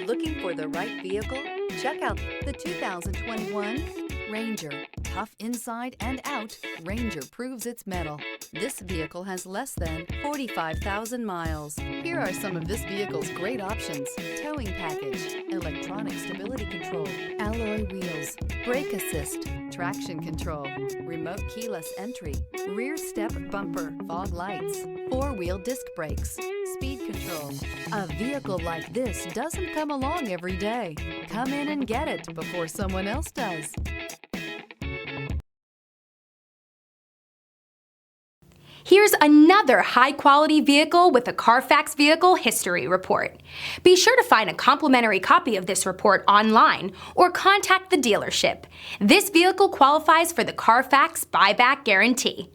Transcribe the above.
Looking for the right vehicle? Check out the 2021 Ranger. Tough inside and out, Ranger proves its mettle. This vehicle has less than 45,000 miles. Here are some of this vehicle's great options: towing package, electronic stability control, alloy wheels, brake assist, traction control, remote keyless entry, rear step bumper, fog lights, four-wheel disc brakes, speed control. A vehicle like this doesn't come along every day. Come in and get it before someone else does. Here's another high-quality vehicle with a Carfax Vehicle History Report. Be sure to find a complimentary copy of this report online or contact the dealership. This vehicle qualifies for the Carfax Buyback Guarantee.